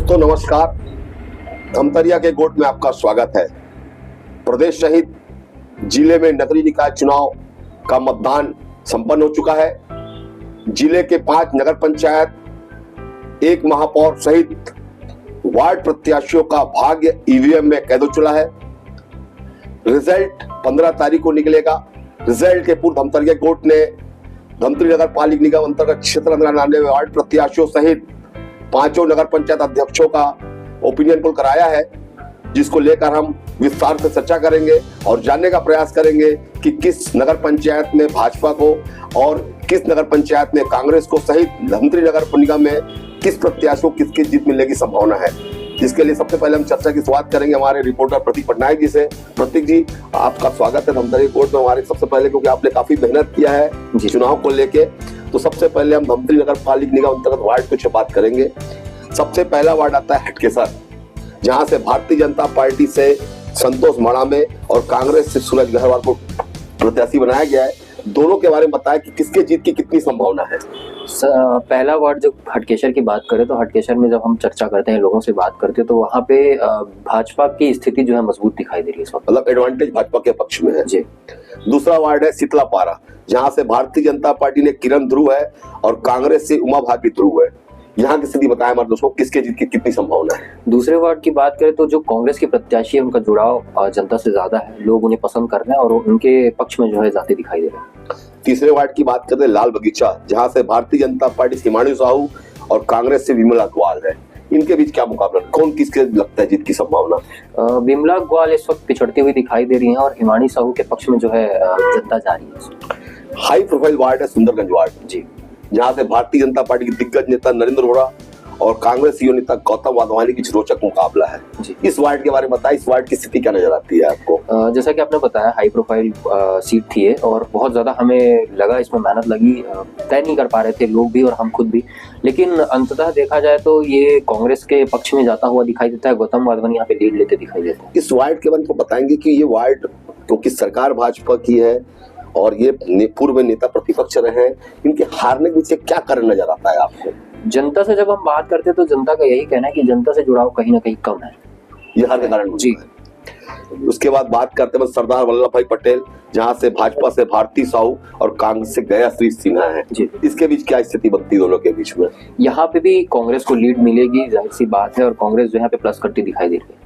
दोस्तों नमस्कार। धमतरिया के गोट में आपका स्वागत है। प्रदेश सहित जिले में नगरीय निकाय चुनाव का मतदान संपन्न हो चुका है। जिले के 5 नगर पंचायत, 1 महापौर सहित वार्ड प्रत्याशियों का भाग्य ईवीएम में कैद हो चुका है। रिजल्ट 15 तारीख को निकलेगा। रिजल्ट के पूर्व धमतरिया कोर्ट ने धमतरी नगर पालिक निगम अंतर्गत क्षेत्र 99 वार्ड प्रत्याशियों सहित 5 नगर पंचायत अध्यक्षों का ओपिनियन पोल कराया है, जिसको लेकर हम विस्तार से चर्चा करेंगे और जानने का प्रयास करेंगे कि किस नगर पंचायत में भाजपा को और किस नगर पंचायत में कांग्रेस को सहित धमतरी नगर निगम में किस प्रत्याशी को किसकी जीत मिलने की संभावना है। जिसके लिए सबसे पहले हम चर्चा की शुरुआत करेंगे हमारे रिपोर्टर प्रतीक पटनायक जी से। प्रतीक जी, आपका स्वागत है धमतरी कोर्ट में हमारे। सबसे पहले क्योंकि आपने काफी मेहनत किया है चुनाव को लेके, तो सबसे पहले हम धमतरी नगर पालिक निगम अंतर्गत वार्ड कुछ बात करेंगे। सबसे पहला वार्ड आता है हटकेसर, जहां से भारतीय जनता पार्टी से संतोष माड़ामे और कांग्रेस से सूरज गहरवाल को प्रत्याशी बनाया गया है। दोनों के बारे में बताया कि किसके जीत की कितनी संभावना है। पहला वार्ड जब हटकेसर की बात करें तो हटकेसर में जब हम चर्चा करते हैं, लोगों से बात करते हैं, तो वहाँ पे भाजपा की स्थिति जो है मजबूत दिखाई दे रही है इस वक्त। मतलब एडवांटेज भाजपा के पक्ष में है जी। दूसरा वार्ड है शीतलापारा, जहां से भारतीय जनता पार्टी ने किरण ध्रुव है और कांग्रेस से उमा भारती ध्रुव है। यहाँ की स्थिति बताया हमारे दोस्तों, किसके जीत की कितनी संभावना है। दूसरे वार्ड की बात करें तो जो कांग्रेस के प्रत्याशी है उनका जुड़ाव जनता से ज्यादा है, लोग उन्हें पसंद कर रहे हैं और उनके पक्ष में जो है जाते दिखाई दे रहे हैं। तीसरे वार्ड की बात करते हैं लाल बगीचा, जहां से भारतीय जनता पार्टी से हिमांशु साहू और कांग्रेस से विमला अग्रवाल है। इनके बीच क्या मुकाबला, कौन किसके लगता है जीत की संभावना। विमला अग्रवाल इस वक्त पिछड़ती हुई दिखाई दे रही है और हिमांशु साहू के पक्ष में जो है जनता जा रही है। हाई प्रोफाइल वार्ड है सुंदरगंज वार्ड जी, जहां से भारतीय जनता पार्टी के दिग्गज नेता नरेंद्र वोरा और कांग्रेस युवा नेता गौतम वाधवानी की रोचक मुकाबला है जी। इस वार्ड के बारे में बताइए, इस वार्ड की स्थिति क्या नजर आती है आपको। जैसा कि आपने बताया हाई प्रोफाइल सीट थी ये, और बहुत ज्यादा हमें लगा, इसमें मेहनत लगी, तय नहीं कर पा रहे थे लोग भी और हम खुद भी, लेकिन अंततः देखा जाए तो ये कांग्रेस के पक्ष में जाता हुआ दिखाई देता है। गौतम वाधवानी यहाँ पे लीड लेते दिखाई देते हैं। इस वार्ड के बारे में बताएंगे कि ये वार्ड क्योंकि सरकार भाजपा की है और ये पूर्व नेता प्रतिपक्ष रहे हैं, इनके हारने के पीछे क्या कारण नजर आता है आपको। जनता से जब हम बात करते हैं तो जनता का यही कहना है कि जनता से जुड़ाव कहीं ना कहीं कम है, ये हार के कारण जी। उसके बाद बात करते हैं सरदार वल्लभ भाई पटेल, जहां से भाजपा से भारती साहू और कांग्रेस से गया श्री सिन्हा है जी। इसके बीच क्या स्थिति बनती है दोनों के बीच में। यहाँ पे भी कांग्रेस को लीड मिलेगी, जाहिर सी बात है, और कांग्रेस जो यहाँ पे प्लस करती दिखाई दे रही है।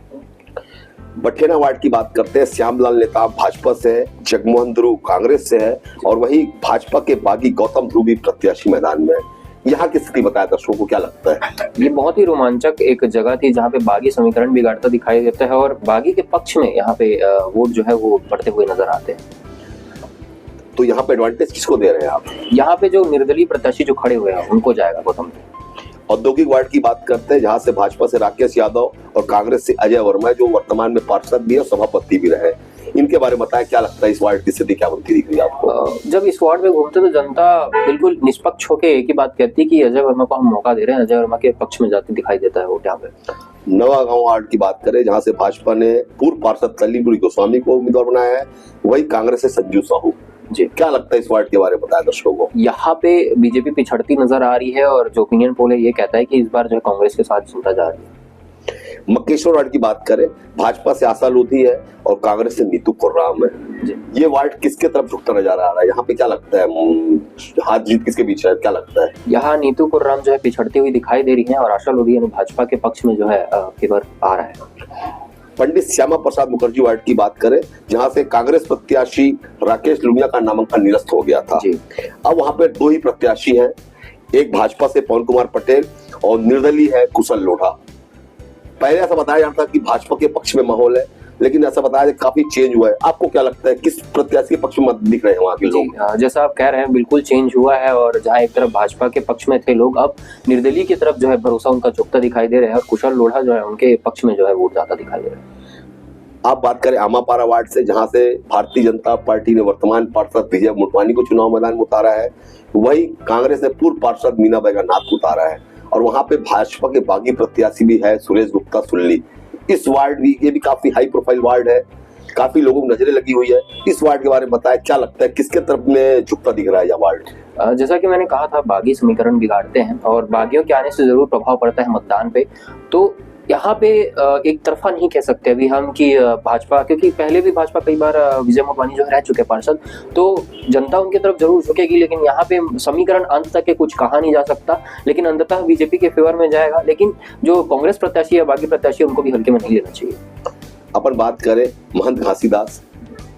बठेना वार्ड की बात करते हैं, श्यामलाल नेता भाजपा से है, जगमोहन ध्रुव कांग्रेस से है और वही भाजपा के बागी गौतम ध्रुव भी प्रत्याशी मैदान में है। यहाँ की स्थिति बताया दर्शकों को क्या लगता है। ये बहुत ही रोमांचक एक जगह थी जहाँ पे बागी समीकरण बिगाड़ता दिखाई देता है और बागी के पक्ष में यहाँ पे वोट जो है वो बढ़ते हुए नजर आते हैं। तो यहाँ पे एडवांटेज किसको दे रहे हैं आप। यहाँ पे जो निर्दलीय प्रत्याशी जो खड़े हुए हैं उनको जाएगा गौतम। औद्योगिक वार्ड की बात करते हैं, जहां से भाजपा से राकेश यादव और कांग्रेस से अजय वर्मा, जो वर्तमान में पार्षद भी और सभापति भी रहे। इनके बारे में बताया, क्या लगता है इस वार्ड की स्थिति क्या बनती दिख रही है आपको। जब इस वार्ड में घूमते तो जनता बिल्कुल निष्पक्ष होकर एक ही बात कहती है कि अजय वर्मा को हम मौका दे रहे हैं, अजय वर्मा के पक्ष में जाते दिखाई देता है वोट यहाँ पे। नवागांव वार्ड की बात करें, जहां से भाजपा ने पूर्व पार्षद तल्लीपुरी गोस्वामी को उम्मीदवार बनाया है, वही कांग्रेस से संजू साहू जी। क्या लगता है इस वार्ड के बारे में बताया दर्शकों को। यहाँ पे बीजेपी पिछड़ती नजर आ रही है और जो ओपिनियन पोल है ये कहता है कि इस बार जो है कांग्रेस के साथ जनता जा रही है। मक्केश्वर वार्ड की बात करें, भाजपा से आशा लोधी है और कांग्रेस से नीतू कुर्राम है। ये वार्ड किसके तरफ झुकता नजर आ रहा है, यहाँ पे क्या लगता है हाथ जीत किसके बीच है, क्या लगता है। यहाँ नीतू कुर्राम जो है पिछड़ती हुई दिखाई दे रही है और आशा लोधी भाजपा के पक्ष में जो है फेवर आ रहा है। पंडित श्यामा प्रसाद मुखर्जी वार्ड की बात करें, जहां से कांग्रेस प्रत्याशी राकेश लुनिया का नामांकन निरस्त हो गया था। अब वहां पे 2 ही प्रत्याशी हैं, एक भाजपा से पवन कुमार पटेल और निर्दलीय है कुशल लोढ़ा। पहले ऐसा बताया जाता कि भाजपा के पक्ष में माहौल है, लेकिन ऐसा बताया काफी चेंज हुआ है। आपको क्या लगता है किस प्रत्याशी के पक्ष में मत दिख रहे हैं वहाँ के लोग। जैसा आप कह रहे हैं बिल्कुल चेंज हुआ है और जहाँ एक तरफ भाजपा के पक्ष में थे लोग, अब निर्दलीय की तरफ जो है भरोसा उनका झुकता दिखाई दे रहा है और कुशल लोढ़ा जो है उनके पक्ष में जो है वोट ज्यादा दिखाई दे रहा है। आप बात करें आमापारा वार्ड से, जहां से भारतीय जनता पार्टी ने वर्तमान पार्षद विजय मोटवानी को चुनाव मैदान में उतारा है, वही कांग्रेस ने पूर्व पार्षद मीना बैगरनाथ को उतारा है और वहां पे भाजपा के बागी प्रत्याशी भी है सुरेश गुप्ता सुल्ली। इस वार्ड भी, ये भी काफी हाई प्रोफाइल वार्ड है। काफी लोगों की नजरें लगी हुई है। इस वार्ड के बारे में बताएं, क्या लगता है किसके तरफ में झुकता दिख रहा है यह वार्ड? जैसा कि मैंने कहा था, बागी समीकरण बिगाड़ते हैं और बागियों के आने से जरूर प्रभाव पड़ता है मतदान पे। तो यहाँ पे एक तरफा नहीं कह सकते अभी हम कि भाजपा, क्योंकि पहले भी भाजपा कई बार विजय मोटवानी जो है रह चुके पार्षद, तो जनता उनकी तरफ जरूर झुकेगी। लेकिन यहाँ पे समीकरण अंत तक के कुछ कहा नहीं जा सकता, लेकिन अंततः बीजेपी के फेवर में जाएगा। लेकिन जो कांग्रेस प्रत्याशी या बागी प्रत्याशी उनको भी हल्के में नहीं लेना चाहिए। अपन बात करें महंत घासीदास,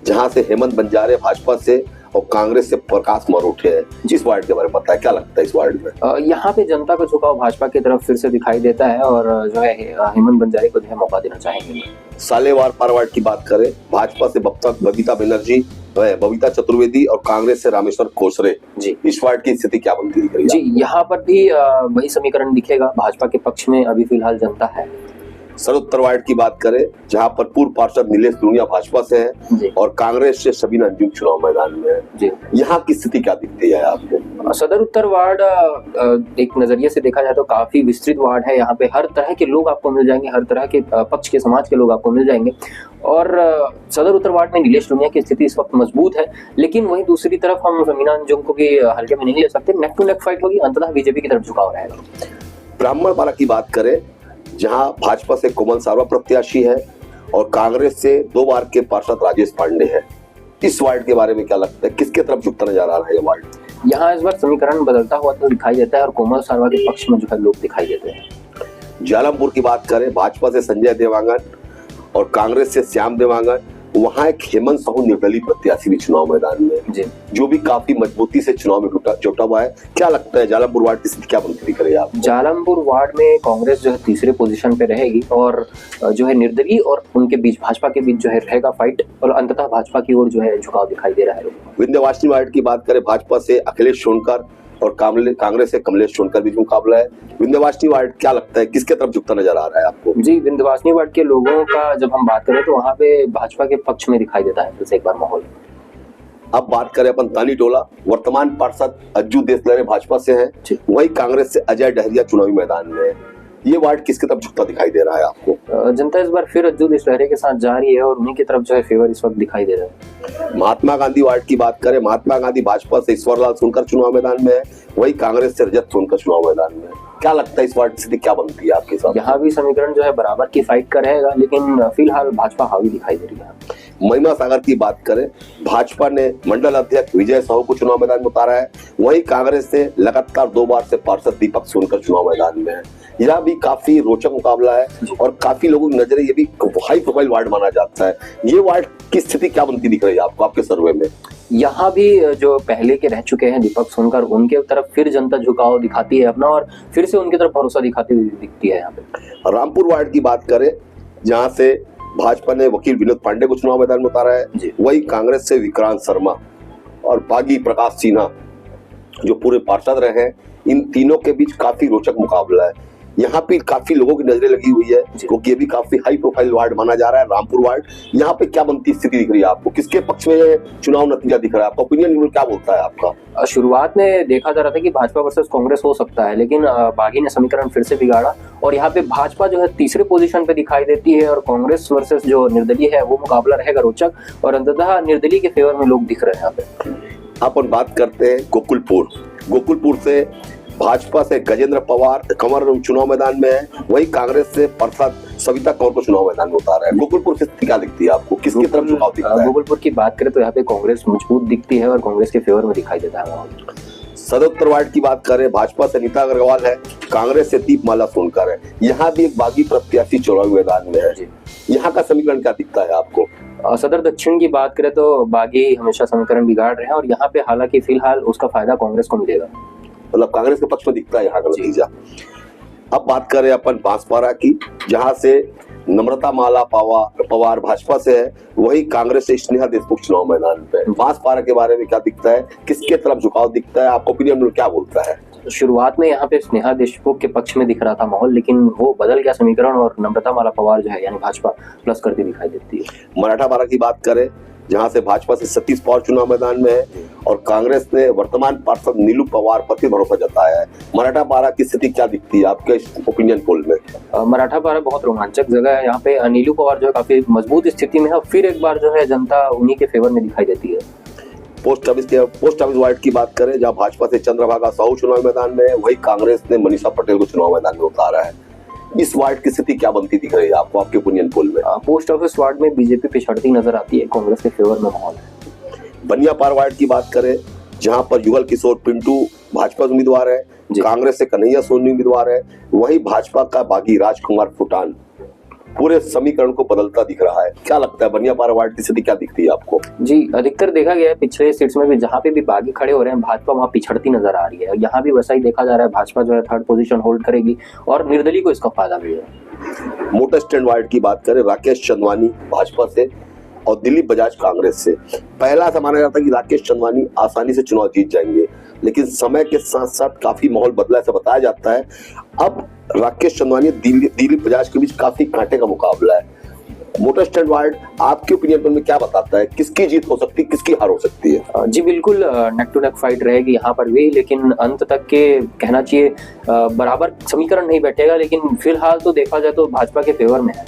जहां से हेमंत बंजारे भाजपा से और कांग्रेस से प्रकाश मरोठे है, जिस वार्ड के बारे में पता है, क्या लगता है इस वार्ड में? यहाँ पे जनता का झुकाव भाजपा की तरफ फिर से दिखाई देता है और जो है हेमंत बंजारे को जो है मौका देना चाहेंगे। सालेवार पारवाड़ की बात करें, भाजपा से बबीता बनर्जी, बबीता चतुर्वेदी और कांग्रेस से रामेश्वर कोसरे जी, इस वार्ड की स्थिति क्या बनती दिख रही है? जी, यहाँ पर भी वही समीकरण दिखेगा, भाजपा के पक्ष में अभी फिलहाल जनता है। सरोत्तर वार्ड की बात करें, जहां पर पूर्व पार्षद नीलेश दुनिया भाजपा से है और कांग्रेस से सबीना अंजुम चुनाव मैदान में है, यहाँ की स्थिति क्या दिखती है आपको? सदर उत्तर वार्ड एक नजरिए से देखा जाए तो काफी विस्तृत वार्ड है। यहाँ पे हर तरह के लोग आपको मिल जाएंगे, हर तरह के पक्ष के समाज के लोग आपको मिल जाएंगे। और सदर उत्तर वार्ड में नीलेश दुनिया की स्थिति इस वक्त मजबूत है, लेकिन वहीं दूसरी तरफ हम सबीना अंजुम को भी हल्के में नहीं ले सकते। नेक टू नेक फाइट होगी, अंततः बीजेपी की तरफ झुकाव रहेगा। ब्राह्मणपाड़ा की बात करें, जहां भाजपा से कोमल सारवा प्रत्याशी है और कांग्रेस से 2 बार के पार्षद राजेश पांडे हैं, इस वार्ड के बारे में क्या लगता है, किसके तरफ झुकता नजर आ रहा है ये वार्ड? यहाँ इस बार समीकरण बदलता हुआ तो दिखाई देता है और कोमल सारवा के पक्ष में जो है लोग दिखाई देते हैं। जालमपुर की बात करें, भाजपा से संजय देवांगन और कांग्रेस से श्याम देवांगन, वहां एक हेमंत साहू निर्दलीय प्रत्याशी भी चुनाव मैदान में जी, जो भी काफी मजबूती से चुनाव में जुटा हुआ है। क्या लगता है जालमपुर वार्ड की स्थिति क्या बनती दिख रही है आपको? जालमपुर वार्ड में कांग्रेस जो है तीसरे पोजीशन पे रहेगी और जो है निर्दलीय और उनके बीच भाजपा के बीच जो है रहेगा फाइट और अंततः भाजपा की ओर जो है झुकाव दिखाई दे रहा है। विंध्यवासिनी वार्ड की बात करें, भाजपा से अखिलेश सोनकर और कांग्रेस से कमलेश सोनकर बीच मुकाबला है। विंध्यवासिनी वार्ड क्या लगता है किसके तरफ झुकता नजर आ रहा है आपको? जी, विंध्यवासिनी वार्ड के लोगों का जब हम बात करें तो वहाँ पे भाजपा के पक्ष में दिखाई देता है फिर से एक बार माहौल। अब बात करें अपन तानी टोला, वर्तमान पार्षद अज्जू देसलरे भाजपा से हैं, वही कांग्रेस से अजय डहरिया चुनावी मैदान में है। ये वार्ड किसकी तरफ झुकता दिखाई दे रहा है आपको? जनता इस बार फिर अज्जू देसलरे के साथ जा रही है और उन्हीं की तरफ जो है फेवर इस वक्त दिखाई दे रहा है। महात्मा गांधी वार्ड की बात करें, महात्मा गांधी भाजपा से ईश्वरलाल सोनकर चुनाव मैदान में है, वही कांग्रेस से रजत सोनकर चुनाव मैदान में है। क्या लगता है इस वार्ड की स्थिति क्या बनती है आपके साथ? यहाँ भी समीकरण जो है बराबर की फाइट का रहेगा, लेकिन फिलहाल भाजपा हावी दिखाई दे रही है। महिमा सागर की बात करें, भाजपा ने मंडल अध्यक्ष विजय साहू को चुनाव मैदान में उतारा है, वहीं कांग्रेस से लगातार 2 बार से पार्षद दीपक सोनकर चुनाव मैदान में है। यह भी काफी रोचक मुकाबला है और काफी लोगों की नजरें ये भी हाई प्रोफाइल वार्ड माना जाता है। ये वार्ड की स्थिति क्या बनती दिख रही है आपको आपके सर्वे में? यहाँ भी जो पहले के रह चुके हैं दीपक सोनकर, उनके तरफ फिर जनता झुकाव दिखाती है अपना और फिर से उनकी तरफ भरोसा दिखाती हुई दिखती है। यहाँ पे रामपुर वार्ड की बात करें, जहाँ से भाजपा ने वकील विनोद पांडे को चुनाव मैदान में उतारा है, वही कांग्रेस से विक्रांत शर्मा और बागी प्रकाश सिन्हा जो पूरे पार्षद रहे हैं, इन तीनों के बीच काफी रोचक मुकाबला है। यहाँ पे काफी लोगों की नजरें लगी हुई है क्योंकि ये भी काफी हाई प्रोफाइल वार्ड माना जा रहा है रामपुर वार्ड। यहाँ पे क्या बनती स्थिति दिख रही है आपको, किसके पक्ष में ये चुनाव नतीजा दिख रहा है, आपका ओपिनियन क्या बोलता है आपका? शुरुआत में देखा जा रहा था कि भाजपा वर्सेस कांग्रेस हो सकता है, लेकिन बागी ने समीकरण फिर से बिगाड़ा और यहाँ पे भाजपा जो है तीसरे पोजीशन पे दिखाई देती है और कांग्रेस वर्सेस जो निर्दलीय है वो मुकाबला रहेगा रोचक और अंततः निर्दलीय के फेवर में लोग दिख रहे हैं। यहाँ पे अपन बात करते हैं गोकुलपुर से भाजपा से गजेंद्र पवार कंवर चुनाव मैदान में है, वही कांग्रेस से पार्षद सविता कंवर को चुनाव मैदान में उतारा है। गोकुलपुर की स्थिति क्या दिखती है आपको, किसकी तरफ झुकाव दिखता है? गोकुलपुर की बात करें तो यहाँ पे कांग्रेस मजबूत दिखती है और कांग्रेस के फेवर में दिखाई देता है। सदर उत्तर वार्ड की बात करें, भाजपा से नीता अग्रवाल है, कांग्रेस से दीपमाला सोनकर है। यहाँ भी एक बागी प्रत्याशी चुनावी मैदान में है। यहाँ का समीकरण क्या दिखता है आपको? सदर दक्षिण की बात करें तो बागी हमेशा समीकरण बिगाड़ रहे हैं और यहाँ पे हालांकि फिलहाल उसका फायदा कांग्रेस को मिलेगा, मतलब कांग्रेस के पक्ष में दिखता है यहाँ का नतीजा। अब बात करें अपन बांसवाड़ा की, जहां से नम्रता माला पवार भाजपा से है, वही कांग्रेस से स्नेहा देशमुख चुनाव मैदान पे। बांसवाड़ा के बारे में क्या दिखता है, किसके तरफ झुकाव दिखता है, आपको ओपिनियन क्या बोलता है? शुरुआत में यहाँ पे स्नेहा देशमुख के पक्ष में दिख रहा था माहौल, लेकिन वो बदल गया समीकरण और नम्रता माला पवार जो है यानी भाजपा प्लस करती दिखाई देती है। मराठावाड़ा की बात करें, जहां से भाजपा से सतीश पवार चुनाव मैदान में है और कांग्रेस ने वर्तमान पार्षद नीलू पवार पर भी भरोसा जताया है। मराठा पारा की स्थिति क्या दिखती है आपके ओपिनियन पोल में? मराठा पारा बहुत रोमांचक जगह है। यहाँ पे नीलू पवार जो है काफी मजबूत स्थिति में है, फिर एक बार जो है जनता उन्हीं के फेवर में दिखाई देती है। पोस्ट ऑफिस वार्ड की बात करें, जहां भाजपा से चंद्रभागा साहू चुनाव मैदान में है, वही कांग्रेस ने मनीषा पटेल को चुनाव मैदान में उतारा है। इस वार्ड की स्थिति क्या बनती दिख रही है आपको आपके ओपिनियन पोल में? पोस्ट ऑफिस वार्ड में बीजेपी पिछड़ती नजर आती है, कांग्रेस के फेवर में माहौल है। बनियापार वार्ड की बात करें, जहां पर युगल किशोर पिंटू भाजपा उम्मीदवार है, कांग्रेस से कन्हैया सोनी उम्मीदवार है, वही भाजपा का बागी राजकुमार फुटान पूरे समीकरण को बदलता दिख रहा है। क्या लगता है बनियापार वार्ड की स्थिति क्या दिखती है आपको? जी, अधिकतर देखा गया है पिछले सीट्स में भी जहाँ पे भी बागी खड़े हो रहे हैं, भाजपा वहाँ पिछड़ती नजर आ रही है। यहाँ भी वैसा ही देखा जा रहा है, भाजपा जो है थर्ड पोजीशन होल्ड करेगी और निर्दलीय को इसका फायदा मिलेगा। मोटर स्टैंड वार्ड की बात करें, राकेश चंदवानी भाजपा से और दिलीप बजाज कांग्रेस से। पहला ऐसा माना जाता है कि राकेश चंदवानी आसानी से चुनाव जीत जाएंगे, लेकिन समय के साथ साथ काफी माहौल बदला ऐसा बताया जाता है। अब राकेश चंदवानी दिलीप बजाज के बीच काफी कांटे का मुकाबला है। मोटर स्टैंड वार्ड आपके ओपिनियन में क्या बताता है, किसकी जीत हो सकती है, किसकी हार हो सकती है? जी बिल्कुल, नेक टू नेक फाइट रहेगी यहाँ पर भी, लेकिन अंत तक के कहना चाहिए बराबर समीकरण नहीं बैठेगा, लेकिन फिलहाल तो देखा जाए तो भाजपा के फेवर में है।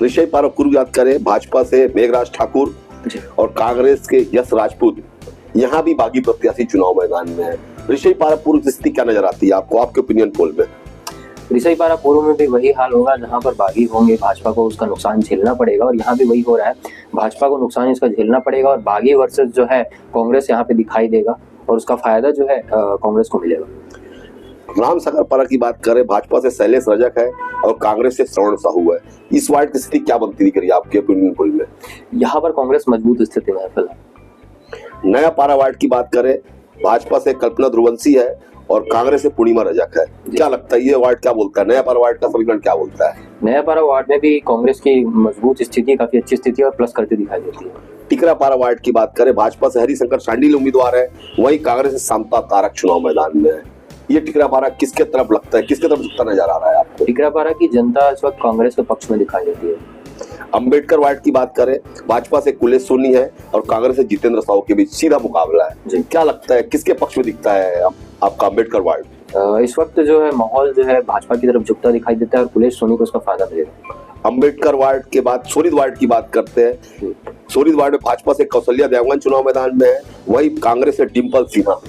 ऋषि पारा पूर्व याद करें, भाजपा से मेघराज ठाकुर और कांग्रेस के यश राजपूत यहाँ भी बागी प्रत्याशी चुनाव मैदान में है। ऋषि पारा पूर्व की स्थिति क्या नजर आती है आपको आपके ओपिनियन पोल में? ऋषि पारा पूर्व में भी वही हाल होगा, जहां पर बागी होंगे भाजपा को उसका नुकसान झेलना पड़ेगा, और यहाँ भी वही हो रहा है, भाजपा को नुकसान इसका झेलना पड़ेगा और बागी वर्सेस जो है कांग्रेस यहाँ पे दिखाई देगा और उसका फायदा जो है कांग्रेस को मिलेगा। रामसागर पारा की बात करें, भाजपा से शैलेश रजक है और कांग्रेस से श्रवण साहू है। इस वार्ड की स्थिति क्या बनती दिख रही है आपके ओपिनियन पोल में? यहाँ पर कांग्रेस मजबूत स्थिति में है फिलहाल। नया पारा वार्ड की बात करें, भाजपा से कल्पना ध्रुवंशी है और कांग्रेस से पूर्णिमा रजक है। क्या लगता है ये वार्ड क्या बोलता है, नया पारा वार्ड का समीकरण क्या बोलता है? नया पारा वार्ड में भी कांग्रेस की मजबूत स्थिति, काफी अच्छी स्थिति और प्लस करती दिखाई देती है। टिकरा पारा वार्ड की बात करें, भाजपा से हरिशंकर शांडिल उम्मीदवार है, वही कांग्रेस से समता तारक चुनाव मैदान में है। ये टिकरा पारा किसके तरफ लगता है, किसके तरफ झुकता नजर आ रहा है आपको? टिकरा पारा की जनता इस वक्त कांग्रेस के पक्ष में दिखाई देती है। अंबेडकर वार्ड की बात करें, भाजपा से कुलेश सोनी है और कांग्रेस से जितेंद्र साहू के बीच सीधा मुकाबला है। क्या लगता है किसके पक्ष में दिखता है आपका अंबेडकर वार्ड? इस वक्त जो है माहौल जो है भाजपा की तरफ झुकता दिखाई देता है और कुलेश सोनी को उसका फायदा मिलेगा। अंबेडकर वार्ड के बाद सोनित वार्ड की बात करते हैं। सोनित वार्ड में भाजपा से कौशल्या देवगन चुनाव मैदान में है, वही कांग्रेस से डिम्पल सिन्हा।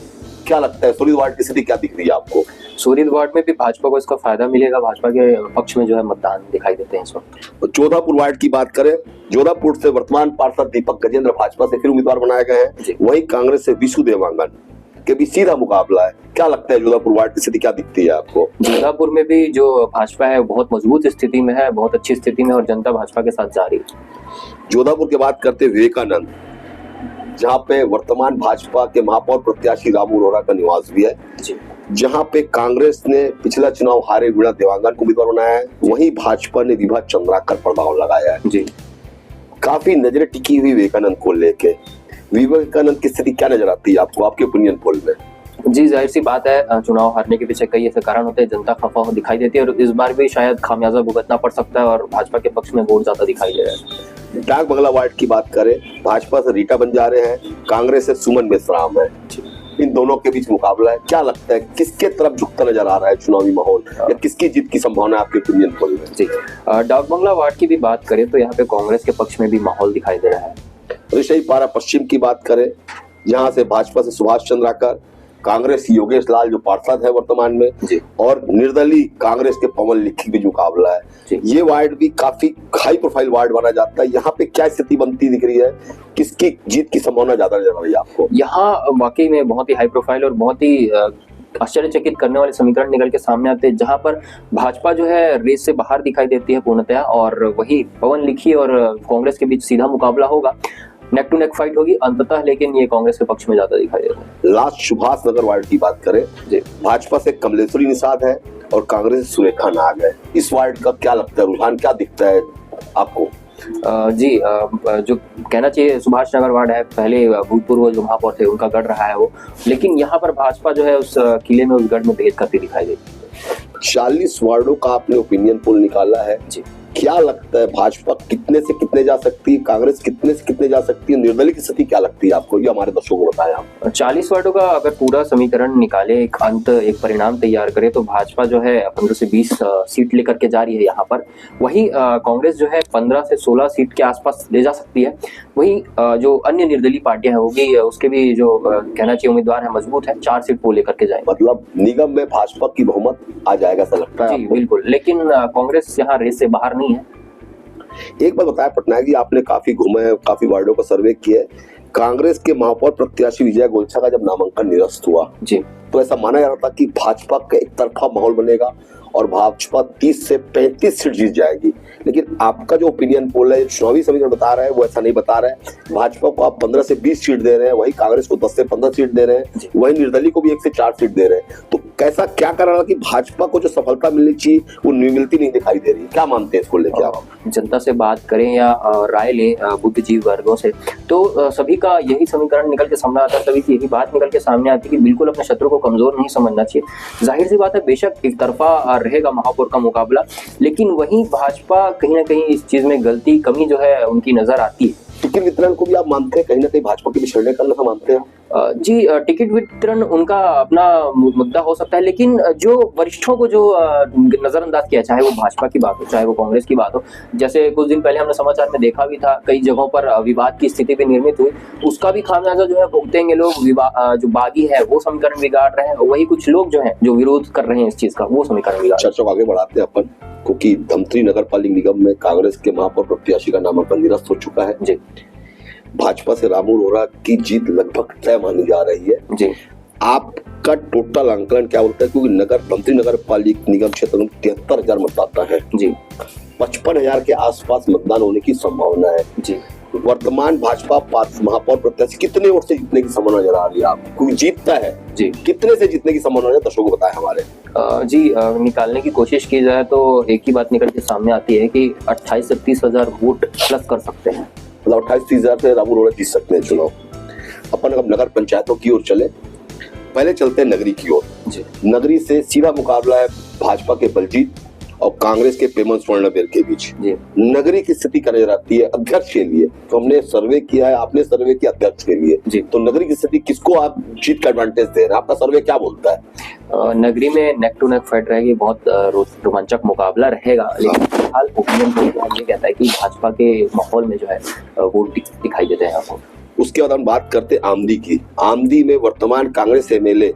क्या लगता है सोनित वार्ड की स्थिति क्या दिख रही है आपको? सोनित वार्ड में भी भाजपा को इसका फायदा मिलेगा, भाजपा के पक्ष में जो है मतदान दिखाई देते हैं इस वक्त। जोधापुर वार्ड की बात करें, जोधापुर से वर्तमान पार्षद दीपक गजेंद्र भाजपा से फिर उम्मीदवार बनाए गए हैं, वही कांग्रेस से विशु देवांगन के बीच सीधा मुकाबला है। क्या लगता है जोधापुर वार्ड की स्थिति क्या दिखती है आपको? जोधापुर में भी जो भाजपा है बहुत मजबूत स्थिति में है, बहुत अच्छी स्थिति में, और जनता भाजपा के साथ जा रही है। जोधापुर की बात करते विवेकानंद, जहाँ पे वर्तमान भाजपा के महापौर प्रत्याशी रामू अरोड़ा का निवास भी है, जहाँ पे कांग्रेस ने पिछला चुनाव हारे वीणा देवांगन को उम्मीदवार बनाया है, वहीं भाजपा ने विभा चंद्राकर पर दांव लगाया है। जी, काफी नजरें टिकी हुई विवेकानंद को लेके। विवेकानंद की स्थिति क्या नजर आती है आपको आपके ओपिनियन पोल में? जी जाहिर सी बात है, चुनाव हारने के पीछे कई ऐसे कारण होते हैं, जनता खफा हो दिखाई देती है और इस बार भी शायद खामियाजा भुगतना पड़ सकता है और भाजपा के पक्ष में वोट ज्यादा दिखाई दे रहा है। डाक बंगला वार्ड की बात करें, भाजपा से रीटा बंजारे हैं, कांग्रेस से सुमन मेश्राम है। इन दोनों के बीच मुकाबला है। क्या लगता है किसके तरफ झुकता नजर आ रहा है चुनावी माहौल, या किसकी जीत की संभावना है आपके ओपिनियन पोल में? जी, डाक बंगला वार्ड की भी बात करें तो यहाँ पे कांग्रेस के पक्ष में भी माहौल दिखाई दे रहा है। ऋषि पारा पश्चिम की बात करें, यहाँ से भाजपा से सुभाष चंद्राकर, कांग्रेस योगेश लाल जो पार्षद है वर्तमान में, और निर्दलीय कांग्रेस के पवन लिखी भी मुकाबला है। ये वार्ड भी काफी हाई प्रोफाइल वार्ड माना जाता है। यहाँ पे क्या स्थिति बनती दिख रही है, किसकी जीत की संभावना ज्यादा नजर आ रही है आपको? यहाँ वाकई में बहुत ही हाई प्रोफाइल और बहुत ही आश्चर्यचकित करने वाले समीकरण निकल के सामने आते हैं, जहां पर भाजपा जो है रेस से बाहर दिखाई देती है पूर्णतया, और वही पवन लिखी और कांग्रेस के बीच सीधा मुकाबला होगा, नेक टू नेक फाइट होगी अंततः, लेकिन ये कांग्रेस के पक्ष में ज्यादा दिखाई देता है। लास्ट सुभाष नगर वार्ड की बात करें, भाजपा से कमलेश्वरी निषाद है और कांग्रेस से सुरेखा नाग है। इस वार्ड का क्या लगता है, रुझान क्या दिखता है आपको? जी, जो कहना चाहिए सुभाष नगर वार्ड है, पहले भूतपूर्व जो महापौर थे उनका गढ़ रहा है वो, लेकिन यहाँ पर भाजपा जो है उस किले में, उस गढ़ में भेद करती दिखाई देती है। 40 वार्डों का आपने ओपिनियन पोल निकाला है, क्या लगता है भाजपा कितने से कितने जा सकती है, कांग्रेस कितने से कितने जा सकती है, निर्दलीय की स्थिति क्या लगती है आपको, ये हमारे दर्शकों को बताएं आप। 40 वार्डों का अगर पूरा समीकरण निकाले, एक परिणाम तैयार करे, तो भाजपा जो है 15 से 20 सीट लेकर के जा रही है यहाँ पर। वही कांग्रेस जो है 15 से 16 सीट के आसपास ले जा सकती है। वही जो अन्य निर्दलीय पार्टियां होगी उसके भी जो कहना चाहिए उम्मीदवार है मजबूत है, 4 सीट वो लेकर के जाएंगे। मतलब निगम में भाजपा की बहुमत आ जाएगा ऐसा लगता है जी आपको? बिल्कुल, लेकिन कांग्रेस यहाँ रेस से बाहर नहीं है। एक बात बताया पटनायक जी, आपने काफी घूमे, काफी वार्डों का सर्वे किया है। कांग्रेस के महापौर प्रत्याशी विजय गोलछा का जब नामांकन निरस्त हुआ जी, तो ऐसा माना जा रहा था कि भाजपा का एक तरफा माहौल बनेगा और भाजपा 30 से 35 सीट जीत जाएगी, लेकिन आपका जो ओपिनियन पोल है, चुनावी समीकरण बता रहा है, वो ऐसा नहीं बता रहा है। भाजपा को आप 15 से 20 सीट दे रहे हैं, वही कांग्रेस को 10 से 15 सीट दे रहे हैं, वही निर्दलीय को भी 1 से 4 सीट दे रहे हैं। तो कैसा क्या कर रहा है कि भाजपा को जो सफलता मिलनी चाहिए वो मिलती नहीं दिखाई दे रही, क्या मानते हैं इसको लेके आप? जनता से बात करें या राय लें बुद्धिजीवी वर्गों से, तो सभी का यही समीकरण निकल के सामने आता है, सभी की यही बात निकल के सामने आती है कि बिल्कुल अपने शत्रु को कमजोर नहीं समझना चाहिए। जाहिर सी बात है, बेशक एक तरफा रहेगा महापौर का मुकाबला, लेकिन वहीं भाजपा कहीं ना कहीं इस चीज में गलती कमी जो है उनकी नजर आती है। टिकट वितरण को भी आप मानते हैं कहीं ना कहीं भाजपा के पिछड़ने का ऐसा मानते हैं? जी, टिकट वितरण उनका अपना मुद्दा हो सकता है, लेकिन जो वरिष्ठों को जो नजरअंदाज किया, चाहे वो भाजपा की बात हो चाहे वो कांग्रेस की बात हो, जैसे कुछ दिन पहले हमने समाचार में देखा भी था, कई जगहों पर विवाद की स्थिति भी निर्मित हुई, उसका भी खामियाजा जो है भुगतेंगे लोग। जो बागी है वो समीकरण बिगाड़ रहे हैं, वही कुछ लोग जो है जो विरोध कर रहे हैं इस चीज का, वो समीकरण बिगाड़। चर्चा को आगे बढ़ाते हैं अपन, क्योंकि धमतरी नगर पालिक निगम में कांग्रेस के महापौर प्रत्याशी का नामांकन निरस्त हो चुका है जी। भाजपा से रामू रोहरा की जीत लगभग तय मानी जा रही है जी। आपका टोटल आंकलन क्या होता है, क्योंकि धमतरी नगर पालिक निगम क्षेत्र में 73,000 मतदाता है जी, 55,000 के आसपास मतदान होने की संभावना है जी। वर्तमान भाजपा महापौर प्रत्याशी कितने वोट से जीतने की संभावना नजर आ रही है आपको, क्योंकि जीतता है जी, कितने से जीतने की संभावना है दर्शकों को बताएं हमारे। जी, निकालने की कोशिश की जाए तो एक ही बात निकल के सामने आती है कि 28 से 30,000 वोट प्लस कर सकते हैं, मतलब 28-30,000 से रामू रोहरा जीत सकते हैं चुनाव। अपन अब नगर पंचायतों की ओर चले, पहले चलते हैं नगरी की ओर। नगरी से सीधा मुकाबला है भाजपा के बलजीत और कांग्रेस के पेमन स्वर्णबेर के बीच। नगरी की स्थिति क्या नजर आती है अध्यक्ष के लिए? तो हमने सर्वे किया है, आपने सर्वे किया अध्यक्ष के लिए, तो नगरी की स्थिति किसको आप जीत का एडवांटेज दे रहे हैं, आपका सर्वे क्या बोलता है? नगरी में नेक टू नेक फाइट रहेगी, बहुत रोमांचक मुकाबला रहेगा, लेकिन फिलहाल ओपिनियन पोल ये कहता है कि भाजपा के माहौल में जो है वोट दिखाई देते हैं आपको। उसके बाद हम बात करते हैं आमदी की। आमदी में वर्तमान कांग्रेस एमएलए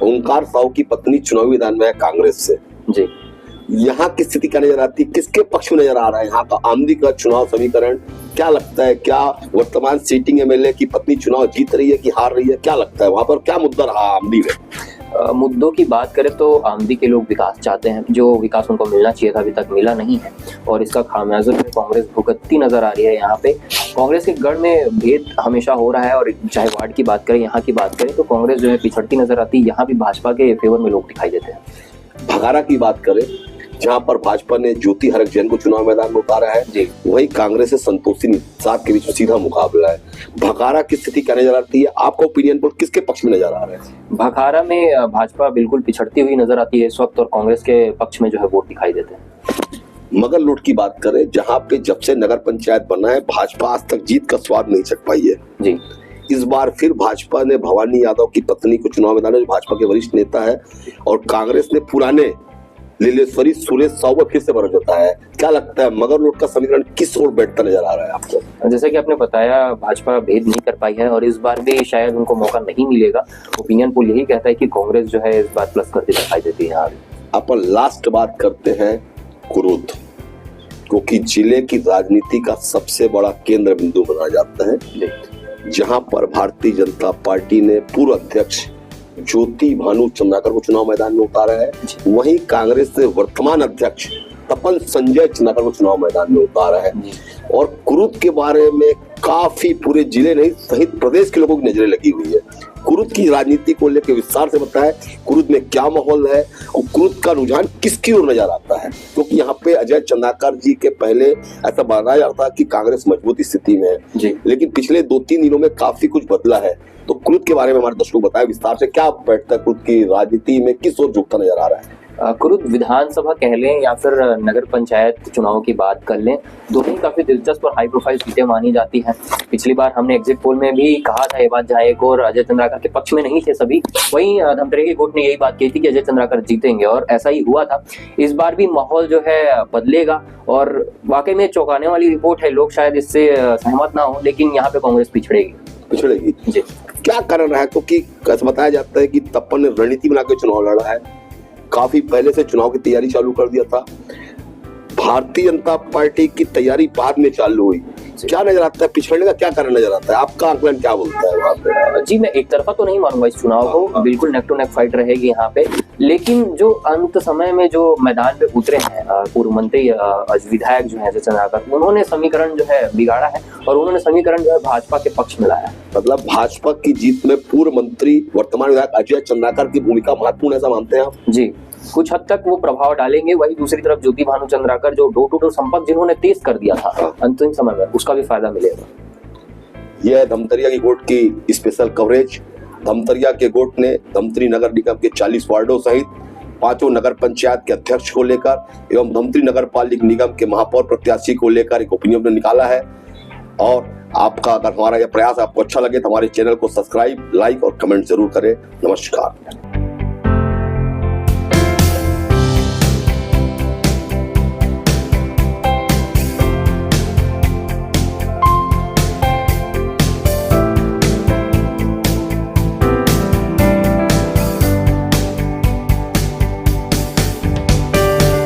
ओंकार साहू की पत्नी चुनावी मैदान में है कांग्रेस से जी। यहाँ की स्थिति क्या नजर आती है, किसके पक्ष में नजर आ रहा है यहाँ का आमदी का चुनाव समीकरण? क्या लगता है, क्या वर्तमान सीटिंग एमएलए की पत्नी चुनाव जीत रही है कि हार रही है, क्या लगता है वहां पर क्या मुद्दा रहा आमदी में? मुद्दों की बात करें तो आमदी के लोग विकास चाहते हैं, जो विकास उनको मिलना चाहिए था अभी तक मिला नहीं है, और इसका खामियाजा में कांग्रेस भुगतती नजर आ रही है। यहाँ पे कांग्रेस के गढ़ में भेद हमेशा हो रहा है, और चाहे वार्ड की बात करें यहाँ की बात करें तो कांग्रेस जो है पिछड़ती नजर आती है, यहाँ भी भाजपा के फेवर में लोग दिखाई देते हैं। भगारा की बात करें जहां पर भाजपा ने ज्योति हरक जैन को चुनाव मैदान में उतारा है जी, वही कांग्रेस से संतोषी निषाद के बीच सीधा मुकाबला है। भखारा की स्थिति क्या नजर आती है, आपका ओपिनियन पोल किसके पक्ष में नजर आ रहा है? भखारा में भाजपा बिल्कुल पिछड़ती हुई नजर आती है इस वक्त, और कांग्रेस के पक्ष में जो है वोट दिखाई देते हैं। मगर लूट की बात करें जहाँ पे जब से नगर पंचायत बना है भाजपा आज तक जीत का स्वाद नहीं चख पाई है जी। इस बार फिर भाजपा ने भवानी यादव की पत्नी को चुनाव मैदान में, जो भाजपा के वरिष्ठ नेता है, और कांग्रेस ने पुराने लीलेश्वरी सुरेश साहू पर फिर से बरस जाता है। क्या लगता है मगर लूट का समीकरण किस ओर बैठता नजर आ रहा है आपको? जैसे कि आपने बताया, भाजपा भेद नहीं कर पाई है और इस बार भी शायद उनको मौका नहीं मिलेगा। ओपिनियन पोल यही कहता है कि कांग्रेस जो है इस बार प्लस करती दिखाई देती है। अपन लास्ट बात करते हैं कुरुद, क्योंकि जिले की राजनीति का सबसे बड़ा केंद्र बिंदु माना जाता है, जहां पर भारतीय जनता पार्टी ने पूर्व अध्यक्ष ज्योति भानु चंद्राकर को चुनाव मैदान में उतारा है, वहीं कांग्रेस ने वर्तमान अध्यक्ष तपन संजय चंद्राकर को चुनाव मैदान में उतारा है। और कुरुद के बारे में काफी पूरे जिले नहीं सहित प्रदेश के लोगों की नजरें लगी हुई है। कुरुद की राजनीति को लेकर विस्तार से बताएं, कुरुद में क्या माहौल है और कुरुद का रुझान किसकी ओर नजर आता है, क्योंकि यहाँ पे अजय चंद्राकर जी के पहले ऐसा बनाया जाता है कि कांग्रेस मजबूत स्थिति में है, लेकिन पिछले 2-3 दिनों में काफी कुछ बदला है। तो कुरुद के बारे में हमारे दर्शकों को बताएं विस्तार से, क्या बैठता है कुरुद की राजनीति में, किस ओर झुकता नजर आ रहा है? कुरुद विधानसभा कह लें या फिर नगर पंचायत चुनाव की बात कर लें, दोनों ही काफी दिलचस्प और हाई प्रोफाइल सीटें मानी जाती हैं। पिछली बार हमने एग्जिट पोल में भी कहा था ये बात, जहां एक और अजय चंद्राकर के पक्ष में नहीं थे सभी, वहीं धमतरी की गोट ने यही बात कही थी कि अजय चंद्राकर जीतेंगे और ऐसा ही हुआ था। इस बार भी माहौल जो है बदलेगा और वाकई में चौंकाने वाली रिपोर्ट है। लोग शायद इससे सहमत ना हो, लेकिन यहाँ पे कांग्रेस पिछड़ेगी जी। क्या कारण रहा है? क्योंकि बताया जाता है कि तपन ने रणनीति बना के चुनाव लड़ा है, काफी पहले से चुनाव की तैयारी चालू कर दिया था। भारतीय जनता पार्टी की तैयारी बाद में चालू हुई। क्या नजर आता है, पिछड़ने का क्या कारण नजर आता है? आपका आंकलन क्या बोलता है वहाँ पे? जी, मैं एक तरफा तो नहीं मानूंगा इस चुनाव को, बिल्कुल नेक टू नेक फाइट रहेगी यहाँ पे। लेकिन जो अंत समय में जो मैदान पे उतरे हैं पूर्व मंत्री विधायक जो है अजय चंद्राकर, उन्होंने समीकरण जो है बिगाड़ा है और उन्होंने समीकरण जो है भाजपा के पक्ष में लाया। मतलब भाजपा की जीत में पूर्व मंत्री वर्तमान विधायक अजय चंद्राकर की भूमिका महत्वपूर्ण, ऐसा मानते हैं आप? जी, कुछ हद तक वो प्रभाव डालेंगे। वही दूसरी तरफ ज्योति भानु चंद्राकर जो डोर टू डोर संपर्क जिन्होंने तेज कर दिया था अंतिम समय में, उसका भी फायदा मिलेगा। यह धमतरिया की गोट की स्पेशल कवरेज। धमतरिया के गोट ने धमतरी नगर निगम के 40 वार्डों सहित 5 नगर पंचायत के अध्यक्ष को लेकर एवं धमतरी नगर पालिका निगम के महापौर प्रत्याशी को लेकर एक ओपिनियन निकाला है। और आपका अगर हमारा यह प्रयास आपको अच्छा लगे तो हमारे चैनल को सब्सक्राइब, लाइक और कमेंट जरूर करें। नमस्कार।